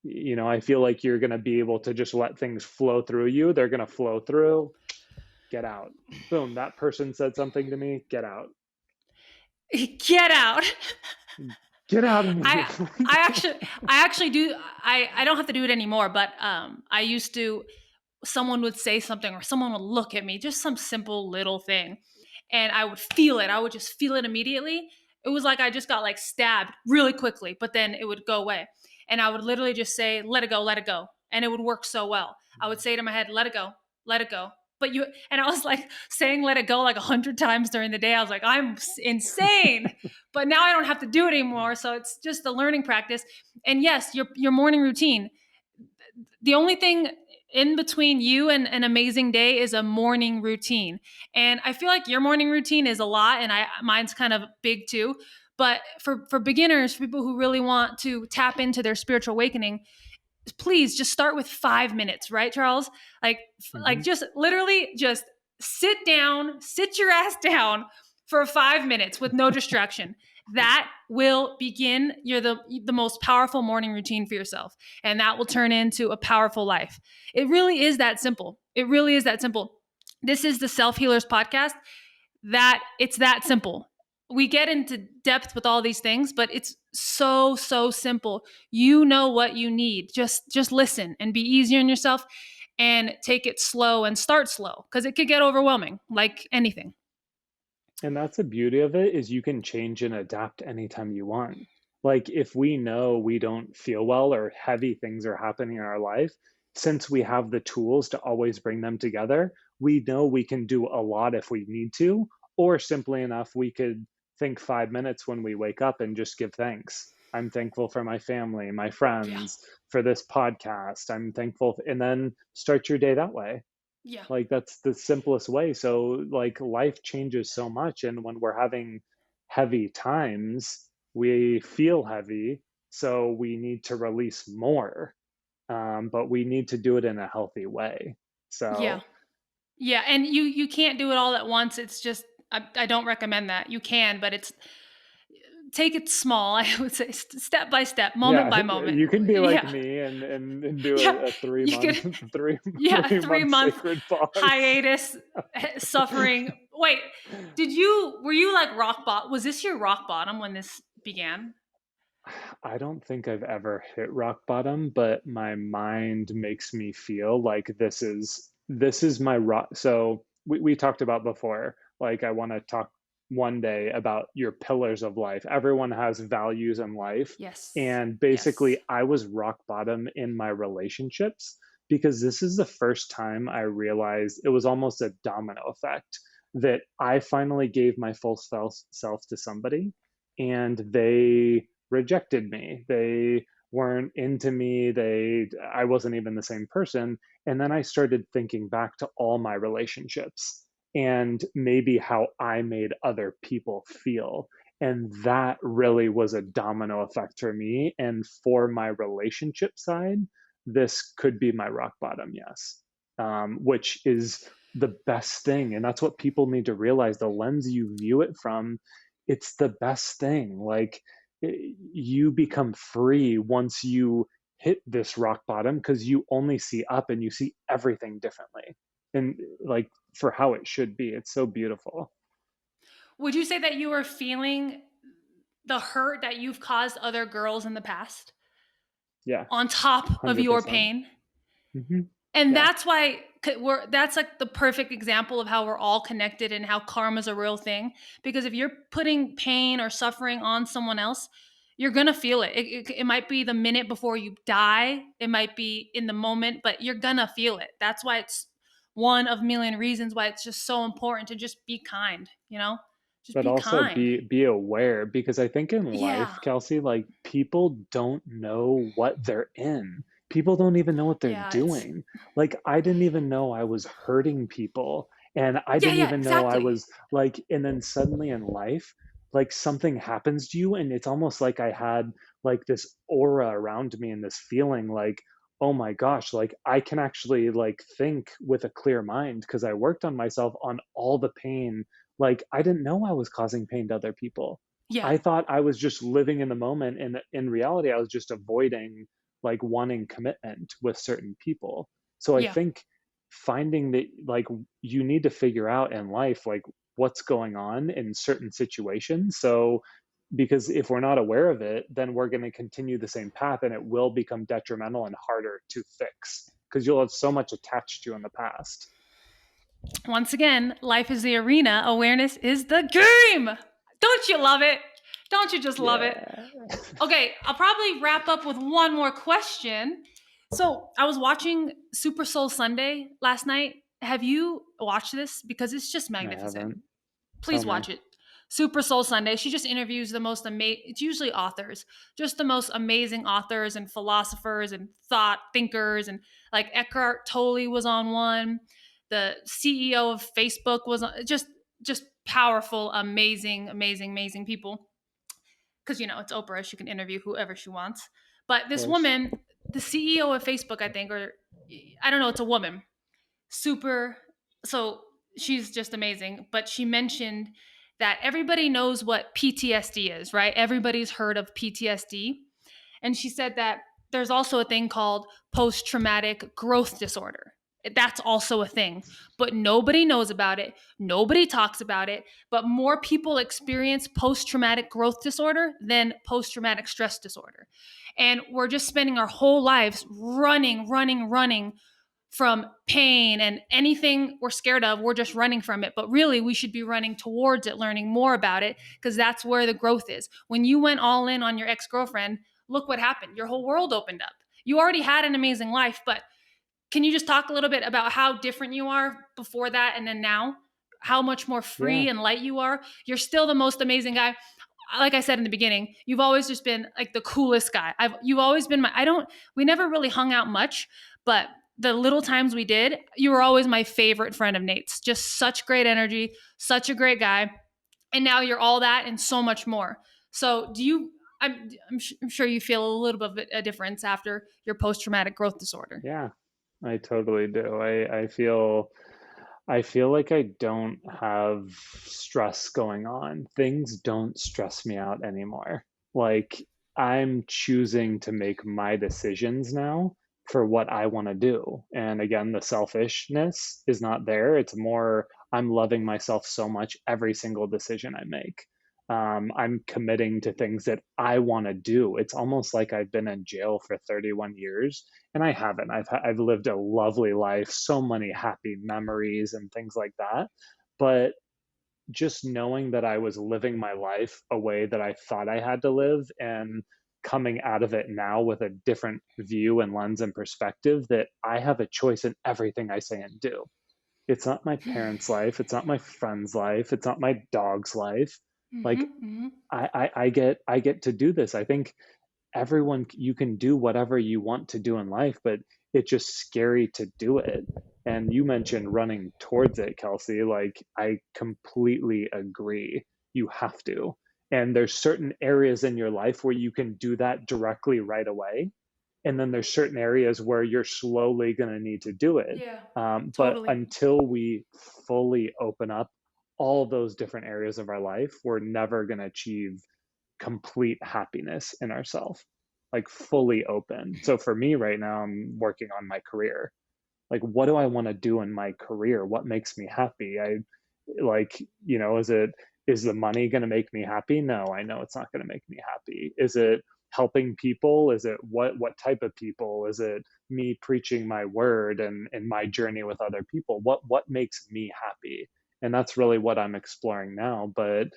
I feel like you're going to be able to just let things flow through you. They're going to flow through, get out. Boom, that person said something to me, get out. Get out. Get out of I me. I actually I actually do I don't have to do it anymore, but I used to, someone would say something or someone would look at me, just some simple little thing, and I would feel it. I would just feel it immediately. It was like I just got like stabbed really quickly, but then it would go away. And I would literally just say, let it go, let it go. And it would work so well. I would say it in my head, let it go, let it go. But you, and I was like saying let it go like 100 times during the day. I was like, I'm insane. But now I don't have to do it anymore. So it's just a learning practice. And yes, your morning routine, the only thing in between you and an amazing day is a morning routine. And I feel like your morning routine is a lot and mine's kind of big too. But for beginners, for people who really want to tap into their spiritual awakening, please just start with 5 minutes, right, Charles? Like Mhm. just literally just sit down, sit your ass down for 5 minutes with no distraction. That will begin the most powerful morning routine for yourself, and that will turn into a powerful life. It really is that simple. It really is that simple. This is the Self Healers podcast. That it's that simple. We get into depth with all these things, but it's so simple. You know what you need. Just listen and be easy on yourself and take it slow and start slow because it could get overwhelming like anything. And that's the beauty of it is you can change and adapt anytime you want. Like if we know we don't feel well or heavy things are happening in our life, since we have the tools to always bring them together, we know we can do a lot if we need to, or simply enough, we could think 5 minutes when we wake up and just give thanks. I'm thankful for my family, my Yeah. friends, for this podcast. I'm thankful, and then start your day that way. Yeah. Like that's the simplest way. So like life changes so much, and when we're having heavy times, we feel heavy, so we need to release more. But we need to do it in a healthy way. Yeah. So Yeah, and you can't do it all at once. It's just I don't recommend that. You can, but it's take it small. I would say step by step, moment yeah, by moment. you can be like Yeah. me and do Yeah. a three You could month three yeah, 3 month 3 month sacred pause. hiatus suffering. Wait, were you like rock bottom? Was this your rock bottom when this began? I don't think I've ever hit rock bottom, but my mind makes me feel like this is my rock. So we talked about before, like I want to talk one day about your pillars of life. Everyone has values in life. Yes. And Yes. basically, I was rock bottom in my relationships because this is the first time I realized it was almost a domino effect that I finally gave my full self to somebody and they rejected me. They weren't into me. I wasn't even the same person. And then I started thinking back to all my relationships and maybe how I made other people feel. And that really was a domino effect for me. And for my relationship side, this could be my rock bottom, yes, which is the best thing. And that's what people need to realize, the lens you view it from, it's the best thing. Like you become free once you hit this rock bottom because you only see up and you see everything differently. And like for how it should be, it's so beautiful. Would you say that you were feeling the hurt that you've caused other girls in the past Yeah, on top of your 100%. pain? Hmm. And Yeah. that's why that's like the perfect example of how we're all connected and how karma's a real thing. Because if you're putting pain or suffering on someone else, you're gonna feel it. It might be the minute before you die, it might be in the moment, but you're gonna feel it. That's why it's one of a million reasons why it's just so important to just be kind, just But be also kind. be aware, because I think in Yeah. life, Kelsey, like people don't know what they're in. People don't even know what they're Yeah, it's doing. Like I didn't even know I was hurting people, and I yeah, didn't yeah, even know I exactly. was like, and then suddenly in life, like something happens to you and it's almost like I had like this aura around me and this feeling like, oh my gosh, like I can actually like think with a clear mind because I worked on myself on all the pain. Like, I didn't know I was causing pain to other people. Yeah. I thought I was just living in the moment, and in reality, I was just avoiding like wanting commitment with certain people. So I Yeah. think finding that like you need to figure out in life like what's going on in certain situations. So because if we're not aware of it, then we're going to continue the same path and it will become detrimental and harder to fix because you'll have so much attached to you in the past. Once again, life is the arena, awareness is the game. Don't you love it? Don't you just love it? Yeah. Okay, I'll probably wrap up with one more question. So, I was watching Super Soul Sunday last night. Have you watched this? Because it's just I magnificent. haven't. Tell Please me. watch it. Super Soul Sunday. She just interviews the most amazing, it's usually authors, just the most amazing authors and philosophers and thought thinkers. And like Eckhart Tolle was on one. The CEO of Facebook was on, just powerful, amazing, amazing, amazing people. Because, it's Oprah. She can interview whoever she wants. But Of this course. woman, the CEO of Facebook, I think, or I don't know, it's a woman. Super. So she's just amazing. But she mentioned that everybody knows what PTSD is, right? Everybody's heard of PTSD. And she said that there's also a thing called post traumatic growth disorder. That's also a thing, but nobody knows about it. Nobody talks about it, but more people experience post traumatic growth disorder than post traumatic stress disorder. And we're just spending our whole lives running, running, running from pain and anything we're scared of, we're just running from it. But really, we should be running towards it, learning more about it, because that's where the growth is. When you went all in on your ex girlfriend, look what happened. Your whole world opened up. You already had an amazing life, but can you just talk a little bit about how different you are before that and then now? How much more Yeah. free and light you are? You're still the most amazing guy. Like I said in the beginning, you've always just been like the coolest guy. You've always been my I don't we never really hung out much, but the little times we did, you were always my favorite friend of Nate's. Just such great energy, such a great guy. And now you're all that and so much more. So do you, I'm sure you feel a little bit of a difference after your post-traumatic growth disorder. Yeah, I totally do. I feel like I don't have stress going on. Things don't stress me out anymore. Like, I'm choosing to make my decisions now for what I want to do. And again, the selfishness is not there. It's more, I'm loving myself so much every single decision I make. I'm committing to things that I want to do. It's almost like I've been in jail for 31 years and I haven't. I've lived a lovely life, so many happy memories and things like that. But just knowing that I was living my life a way that I thought I had to live and coming out of it now with a different view and lens and perspective that I have a choice in everything I say and do. It's not my parents' life, it's not my friend's life, it's not my dog's life. Like Mm-hmm. I get to do this. I think everyone, you can do whatever you want to do in life, but it's just scary to do it. And you mentioned running towards it, Kelsey. Like, I completely agree. You have to. And there's certain areas in your life where you can do that directly right away. And then there's certain areas where you're slowly going to need to do it. Yeah, But totally. until we fully open up all those different areas of our life, we're never going to achieve complete happiness in ourselves, like fully open. So for me right now, I'm working on my career. Like, what do I want to do in my career? What makes me happy? I like, is the money going to make me happy? No, I know it's not going to make me happy. Is it helping people? Is it what type of people? Is it me preaching my word and my journey with other people? What makes me happy? And that's really what I'm exploring now. But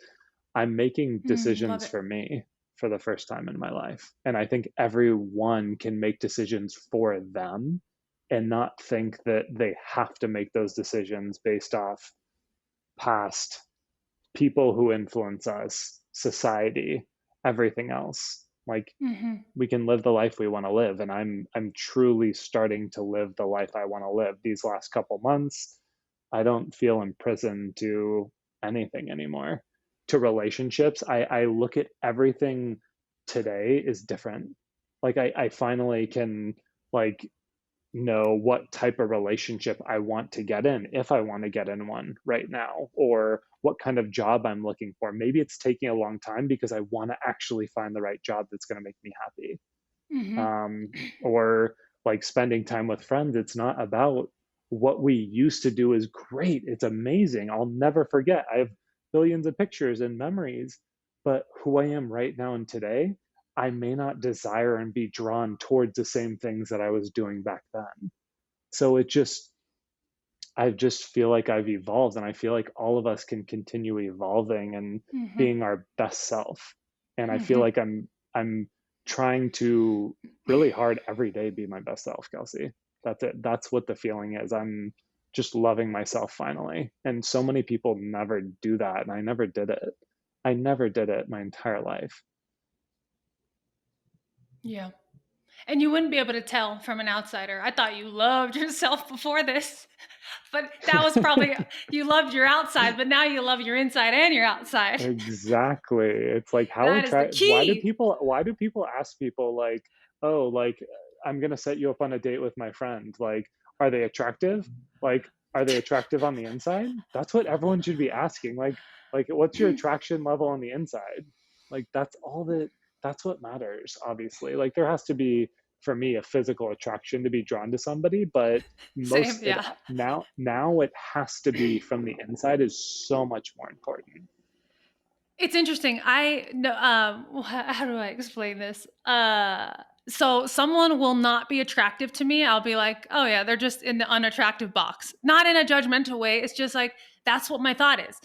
I'm making Love decisions it. for me for the first time in my life. And I think everyone can make decisions for them and not think that they have to make those decisions based off past people who influence us, society, everything else. Like, Mm-hmm. we can live the life we want to live, and I'm truly starting to live the life I want to live. These last couple months, I don't feel imprisoned to anything anymore. To relationships, I look at everything today is different. Like, I finally can, like, know what type of relationship I want to get in, if I want to get in one right now, or what kind of job I'm looking for. Maybe it's taking a long time because I want to actually find the right job that's going to make me happy. Mm-hmm. Or like spending time with friends, it's not about what we used to do is great. It's amazing. I'll never forget. I have billions of pictures and memories, but who I am right now and today, I may not desire and be drawn towards the same things that I was doing back then. So I just feel like I've evolved, and I feel like all of us can continue evolving and Mm-hmm. being our best self. And I feel Mm-hmm. like I'm trying to really hard every day be my best self, Kelsey. That's it. That's what the feeling is. I'm just loving myself finally. And so many people never do that, and I never did it. I never did it my entire life. Yeah. And you wouldn't be able to tell from an outsider. I thought you loved yourself before this. But that was probably you loved your outside, but now you love your inside and your outside. Exactly. It's like, how That is the attract key. why do people ask people like, "Oh, like, I'm gonna set you up on a date with my friend." Like, are they attractive? Like, are they attractive on the inside? That's what everyone should be asking. Like, what's your attraction level on the inside? Like, that's what matters, obviously. Like, there has to be, for me, a physical attraction to be drawn to somebody, but Same, most it yeah. now it has to be from the inside is so much more important. It's interesting. I know how do I explain this? So someone will not be attractive to me. I'll be like, "Oh yeah, they're just in the unattractive box." Not in a judgmental way. It's just like that's what my thought is.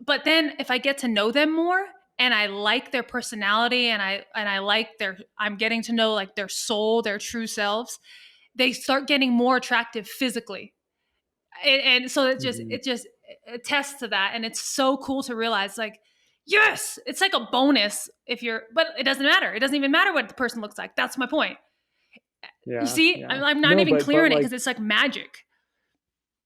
But then if I get to know them more and I like their personality and I like their I'm getting to know like their soul, their true selves, they start getting more attractive physically. And so Mhm. it just attests to that, and it's so cool to realize like yes, it's like a bonus if you're but it doesn't matter, it doesn't even matter what the person looks like. That's my point. You Yeah, see, yeah. I'm not No, even but clear on it because like, it's like magic.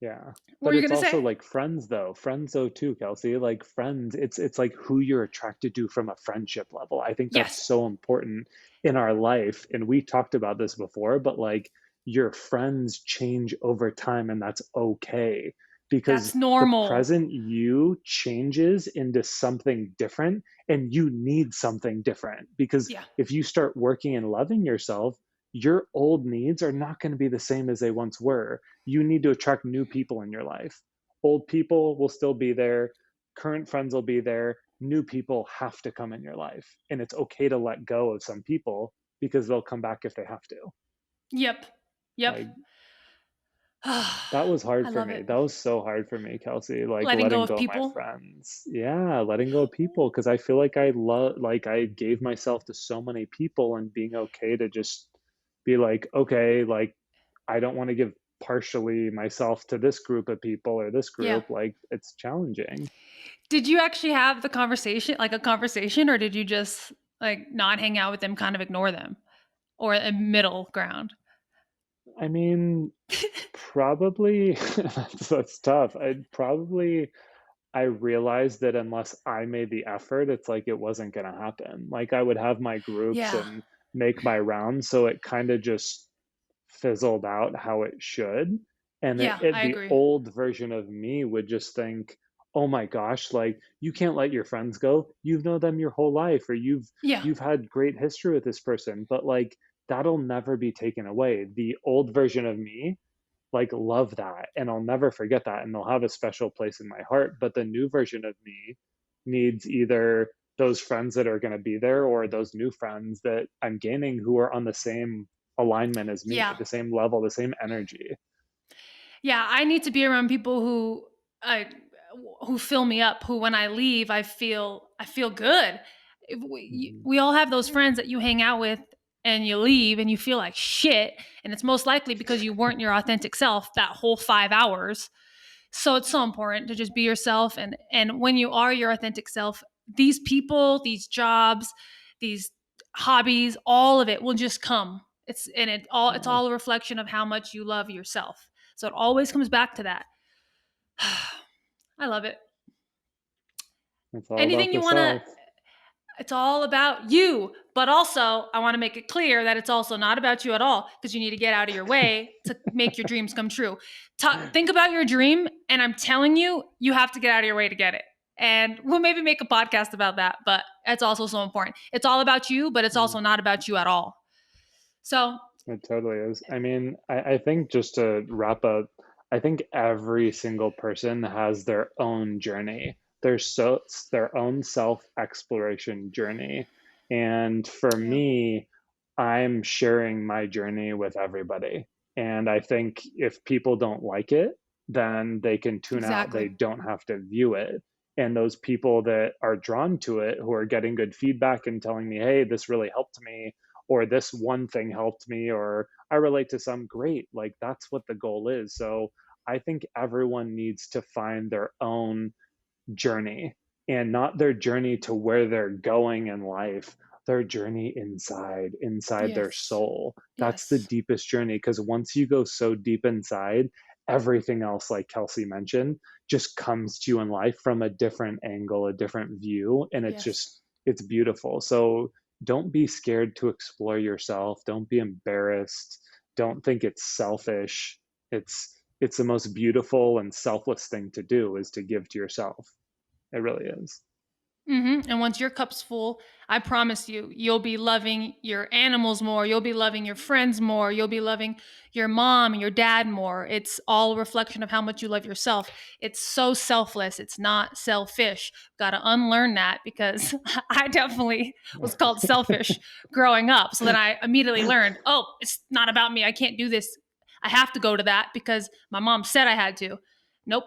yeah. What But are you it's gonna also say? like friends though. Friends though too, Kelsey. Like friends, it's like who you're attracted to from a friendship level. I think that's Yes, so important in our life. And we talked about this before, but like your friends change over time and that's okay because that's the normal. present you changes into something different and you need something different because Yeah, if you start working and loving yourself, your old needs are not going to be the same as they once were. You need to attract new people in your life. Old people will still be there, current friends will be there, new people have to come in your life. And it's okay to let go of some people because they'll come back if they have to. yep, yep. Like that was hard I for love me. it. That was so hard for me, Kelsey. Like Letting go letting of go of my people. friends. Yeah, letting go of people because I feel like I gave myself to so many people and being okay to just be like, okay, like I don't want to give partially myself to this group of people or this Yeah. group. Like it's challenging. Did you actually have the conversation, like a conversation, or did you just like not hang out with them, kind of ignore them, or a middle ground? I mean, probably that's tough. I realized that unless I made the effort, it's like it wasn't going to happen. Like I would have my groups Yeah. and make my rounds, so it kind of just fizzled out how it should. And Yeah, I the agree. old version of me would just think, oh my gosh, like you can't let your friends go. You've known them your whole life, or Yeah. you've had great history with this person, but like that'll never be taken away. The old version of me like love that and I'll never forget that and they'll have a special place in my heart. But the new version of me needs either those friends that are going to be there or those new friends that I'm gaining who are on the same alignment as me, Yeah. the same level, the same energy. Yeah, I need to be around people uh, who fill me up. Who, when I leave, I feel good. If Mhm. we all have those friends that you hang out with, and you leave, and you feel like shit, and it's most likely because you weren't your authentic self that whole 5 hours. So it's so important to just be yourself, and when you are your authentic self, these people, these jobs, these hobbies, all of it will just come. It's Yeah, all a reflection of how much you love yourself. So it always comes back to that. I love it. it's all about Anything you the want to, self. it's all about you. But also, I want to make it clear that it's also not about you at all because you need to get out of your way to make your dreams come true. Think about your dream, and I'm telling you, you have to get out of your way to get it. And we'll maybe make a podcast about that, but it's also so important. It's all about you, but it's Mm, also not about you at all. So, it totally is. I mean, I think just to wrap up, I think every single person has their own journey, their own self-exploration journey. And for yeah. me, I'm sharing my journey with everybody. And I think if people don't like it, then they can tune out. They Exactly. don't have to view it. And those people that are drawn to it, who are getting good feedback and telling me, hey, this really helped me, or this one thing helped me, or I relate to some, great. Like that's what the goal is. So I think everyone needs to find their own journey and not their journey to where they're going in life, their journey inside their Yes. soul. That's the Yes. deepest journey because once you go so deep inside, everything else, like Kelsey mentioned, just comes to you in life from a different angle, a different view, and Yes. it's beautiful. So don't be scared to explore yourself. Don't be embarrassed. Don't think it's selfish. It's the most beautiful and selfless thing to do is to give to yourself. It really is. And once your cup's full, I promise you, you'll be loving your animals more. You'll be loving your friends more. You'll be loving your mom and your dad more. It's all a reflection of how much you love yourself. It's so selfless. It's not selfish. Got to unlearn that because I definitely was called selfish growing up. So then I immediately learned, oh, it's not about me. I can't do this. I have to go to that because my mom said I had to. Nope.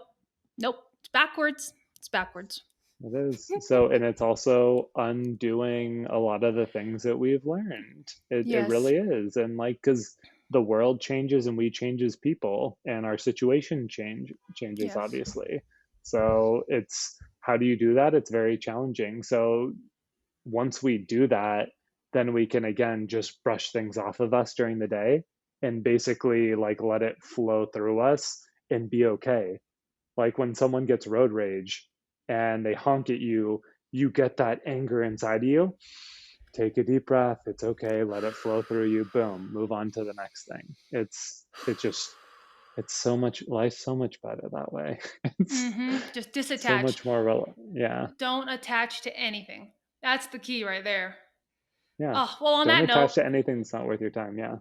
Nope. It's backwards. It's backwards. It is. So, and it's also undoing a lot of the things that we've learned. It Yes. really is. And like, because the world changes and we change as people and our situation changes, Yes. obviously. So it's, how do you do that? It's very challenging. So once we do that, then we can again just brush things off of us during the day and basically like let it flow through us and be okay. Like when someone gets road rage and they honk at you, you get that anger inside of you. Take a deep breath. It's okay. Let it flow through you. Boom. Move on to the next thing. It's just, it's so much, life's so much better that way. It's Just so disattach. much more, yeah. Don't attach to anything. That's the key right there. Yeah. Oh, well, on Don't that note, attach to anything that's not worth your time. Yeah.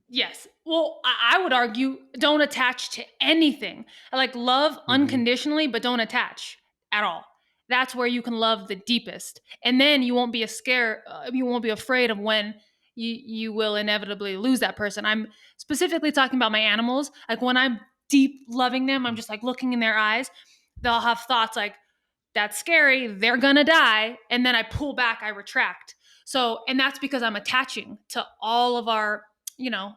yes. Well, I would argue don't attach to anything. Like love Hmm. unconditionally, but don't attach at all. That's where you can love the deepest, and then you won't be a scare. You won't be afraid of when you will inevitably lose that person. I'm specifically talking about my animals. Like when I'm deep loving them, I'm just like looking in their eyes. They'll have thoughts like, "That's scary. They're gonna die," and then I pull back. I retract. So, and that's because I'm attaching to all of our, you know,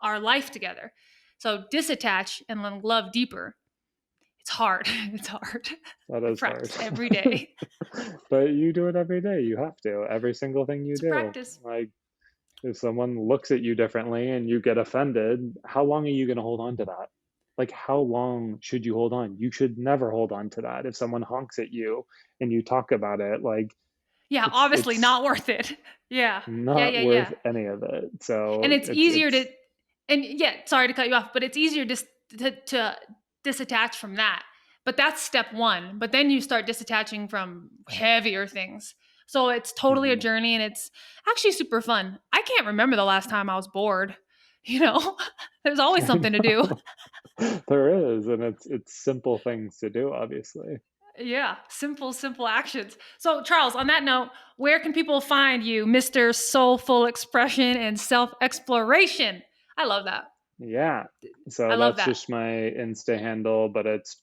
our life together. So disattach and love deeper. It's hard. It's hard. That I is hard. practice every day. But you do it every day. You have to. Every single thing you It's a do. practice. Like if someone looks at you differently and you get offended, how long are you going to hold on to that? Like how long should you hold on? You should never hold on to that. If someone honks at you and you talk about it, like Yeah, obviously it's not worth it. Yeah. Yeah, not yeah, worth yeah. any of it. And So it's easier to, and yeah, sorry to cut you off, but it's easier to disattach from that. But that's step one. But then you start disattaching from heavier things. So it's totally a mhm. journey and it's actually super fun. I can't remember the last time I was bored. You know, there's always I something to do. know. There is, and it's simple things to do, obviously. Yeah, simple, simple actions. So, Charles, on that note, where can people find you, Mr. Soulful Expression and Self Exploration? I love that. Yeah. I So love that's that. just my Insta handle, but it's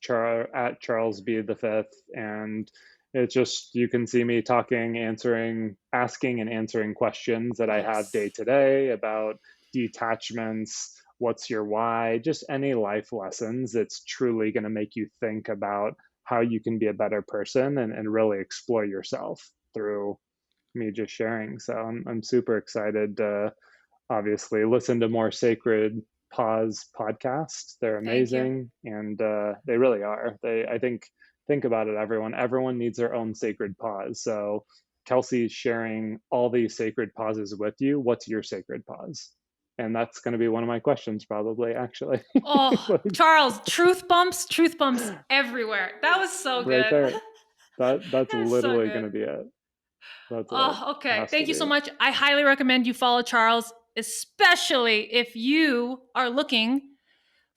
at Charles B the fifth, and it's just you can see me talking, answering, asking, and answering questions that I have day Yes, to day about detachments. What's your why? Just any life lessons. It's truly going to make you think about how you can be a better person and really explore yourself through me just sharing. So I'm super excited to obviously listen to more Sacred Pause podcasts. They're thank you. amazing, and they really are. I think about it. Everyone needs their own sacred pause. So Kelsey's sharing all these sacred pauses with you. What's your sacred pause? And that's going to be one of my questions, probably. Actually, Oh, like Charles, truth bumps everywhere. That was so right good. there. That's That is so literally going good. to be it. That's it. Oh, It okay. has to Thank you be. so much. I highly recommend you follow Charles, especially if you are looking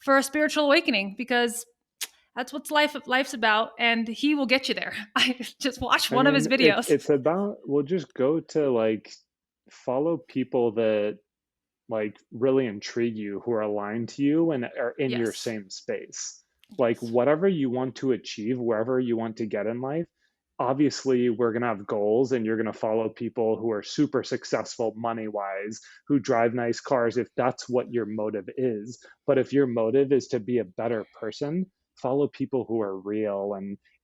for a spiritual awakening, because that's what life's about, and he will get you there. I just watch I one of his mean, videos. it's about we'll just go to like follow people that like really intrigue you, who are aligned to you and are in your Yes. same space. Like Yes. whatever you want to achieve, wherever you want to get in life, obviously we're going to have goals and you're going to follow people who are super successful money wise, who drive nice cars if that's what your motive is. But if your motive is to be a better person, follow people who are real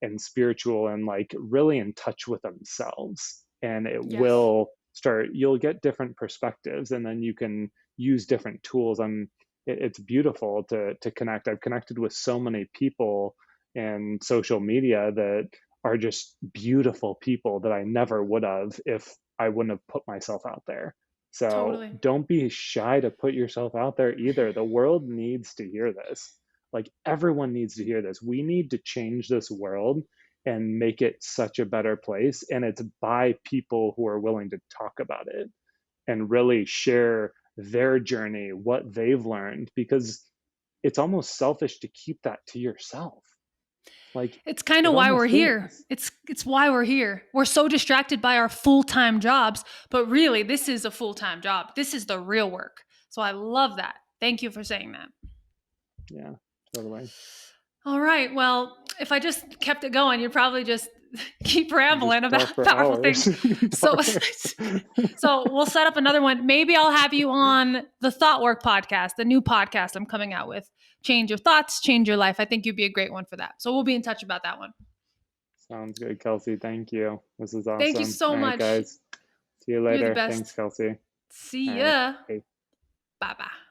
and spiritual and like really in touch with themselves, and it Yes. will start, you'll get different perspectives and then you can use different tools. It's beautiful to connect. I've connected with so many people in social media that are just beautiful people that I never would have if I wouldn't have put myself out there. So Totally. don't be shy to put yourself out there either. The world needs to hear this. Like everyone needs to hear this. We need to change this world and make it such a better place. And it's by people who are willing to talk about it and really share their journey, what they've learned, because it's almost selfish to keep that to yourself. Like It's kind it of why we're almost here. is. It's why we're here. We're so distracted by our full-time jobs, but really this is a full-time job. This is the real work. So I love that. Thank you for saying that. Yeah, totally. All right. Well, if I just kept it going, you'd probably just keep Just rambling talk about for powerful hours. things. So, so we'll set up another one. Maybe I'll have you on the Thought Work podcast, the new podcast I'm coming out with. Change your thoughts, change your life. I think you'd be a great one for that. So we'll be in touch about that one. Sounds good, Kelsey. Thank you. This is Thank you awesome. so All right, much. guys. See you You're the later. Thanks, best. Kelsey. All See right. ya. Bye. Bye bye.